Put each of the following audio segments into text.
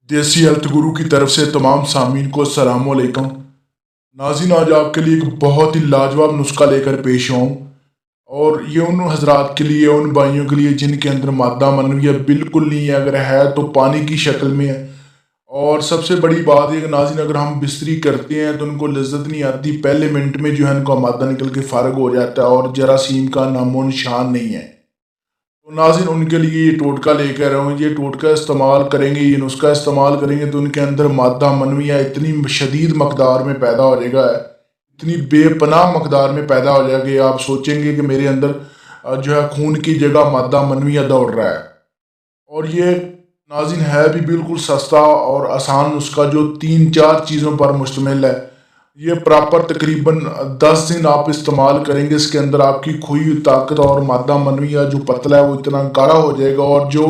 देसी हेल्थ गुरु की तरफ से तमाम सामीन को अस्सलाम वालेकुम। नाज़रीन, आज आपके लिए एक बहुत ही लाजवाब नुस्खा लेकर पेश हुआ हूँ और ये उन हजरात के लिए, उन भाइयों के लिए जिनके अंदर मादा मनविया बिल्कुल नहीं है, अगर है तो पानी की शक्ल में है। और सबसे बड़ी बात है कि नाज़रीन, अगर हम बिस्तरी करते हैं तो उनको लज्जत नहीं आती, पहले मिनट में जो है उनका मादा निकल के फारग हो जाता है और जरासीम का नामो निशान नहीं है। तो नाज़रीन, उनके लिए ये टोटका लेकर आया हूँ। ये टोटका इस्तेमाल करेंगे, ये नुस्खा इस्तेमाल करेंगे तो उनके अंदर मादा मनविया इतनी शदीद मकदार में पैदा हो जाएगा, इतनी बेपनाह मकदार में पैदा हो जाएगा कि आप सोचेंगे कि मेरे अंदर जो है खून की जगह मादा मनविया दौड़ रहा है। और ये नाज़रीन है भी बिल्कुल सस्ता और आसान नुस्खा जो 3-4 चीज़ों पर मुश्तमिल है। ये प्रॉपर तकरीबन 10 दिन आप इस्तेमाल करेंगे, इसके अंदर आपकी खोई हुई ताकत और मादा मनविया जो पतला है वो इतना गाढ़ा हो जाएगा और जो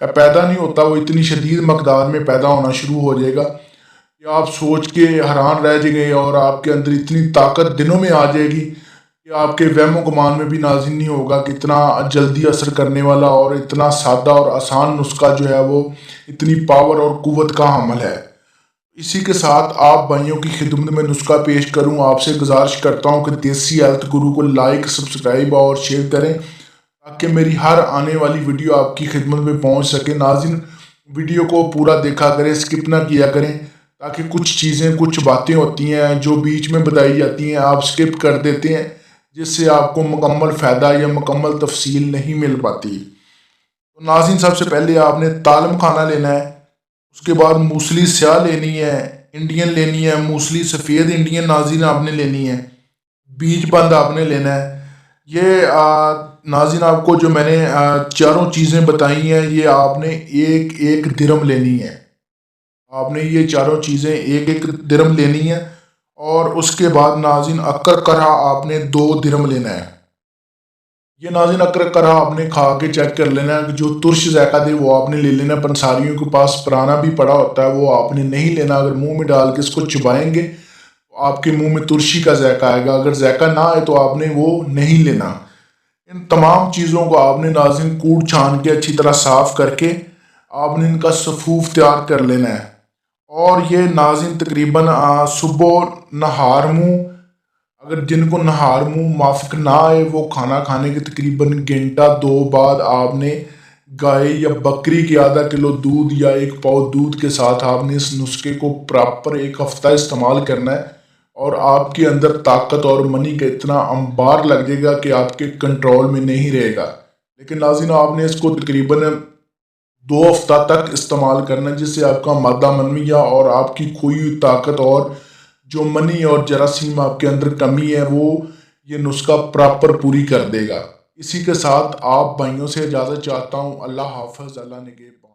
पैदा नहीं होता वो इतनी शदीद मकदार में पैदा होना शुरू हो जाएगा कि आप सोच के हैरान रह जाएंगे और आपके अंदर इतनी ताकत दिनों में आ जाएगी कि आपके वहमो गुमान में भी नाज़िल नहीं होगा कि इतना जल्दी असर करने वाला और इतना सादा और आसान नुस्खा जो है वो इतनी पावर और कुव्वत का हामिल है। इसी के साथ आप भाइयों की खिदमत में नुस्खा पेश करूं, आपसे गुजारिश करता हूं कि देसी हेल्थ गुरु को लाइक, सब्सक्राइब और शेयर करें ताकि मेरी हर आने वाली वीडियो आपकी खिदमत में पहुंच सके। नाज़रीन, वीडियो को पूरा देखा करें, स्किप ना किया करें, ताकि कुछ चीज़ें, कुछ बातें होती हैं जो बीच में बताई जाती हैं, आप स्किप कर देते हैं, जिससे आपको मुकम्मल फ़ायदा या मुकम्मल तफसील नहीं मिल पाती। तो नाज़रीन, सबसे पहले आपने तालम खाना लेना है, उसके बाद मूसली स्याह लेनी है, इंडियन लेनी है, मूसली सफ़ेद इंडियन नाज़रीन आपने लेनी है, बीज बंद आपने लेना है। ये नाज़रीन आपको जो मैंने चारों चीज़ें बताई हैं ये आपने एक एक दिरम लेनी है। आपने ये चारों चीज़ें एक एक दिरम लेनी है और उसके बाद नाज़रीन अक्कर करा आपने 2 दिरम लेना है। ये नाज़रीन अकर करा आपने खा के चेक कर लेना है, जो तुर्श जायका दे वो आपने ले लेना। पंसारियों के पास पुराना भी पड़ा होता है, वो आपने नहीं लेना। अगर मुंह में डाल के इसको चबाएंगे तो आपके मुंह में तुर्शी का जायका आएगा, अगर जायका ना आए तो आपने वो नहीं लेना। इन तमाम चीज़ों को आपने नाज़रीन कूट छान के अच्छी तरह साफ़ करके आपने इनका सफूफ तैयार कर लेना है। और ये नाज़रीन तकरीबन सुबह नहार मुँह, अगर जिनको नहार मुँह माफिक ना आए वो खाना खाने के तकरीबन घंटा 2 बाद आपने गाय या बकरी के आधा किलो दूध या 1 पाव दूध के साथ आपने इस नुस्खे को प्रॉपर 1 हफ्ता इस्तेमाल करना है और आपके अंदर ताकत और मनी का इतना अंबार लग जाएगा कि आपके कंट्रोल में नहीं रहेगा। लेकिन नाज़रीन आपने इसको तकरीबन 2 हफ्ता तक इस्तेमाल करना है, जिससे आपका मादा मनविया और आपकी खोई हुई ताकत और जो मनी और जरासीम आपके अंदर कमी है वो ये नुस्खा प्रॉपर पूरी कर देगा। इसी के साथ आप भाइयों से इजाज़त चाहता हूँ। अल्लाह हाफ़िज़, अल्लाह निगहबान।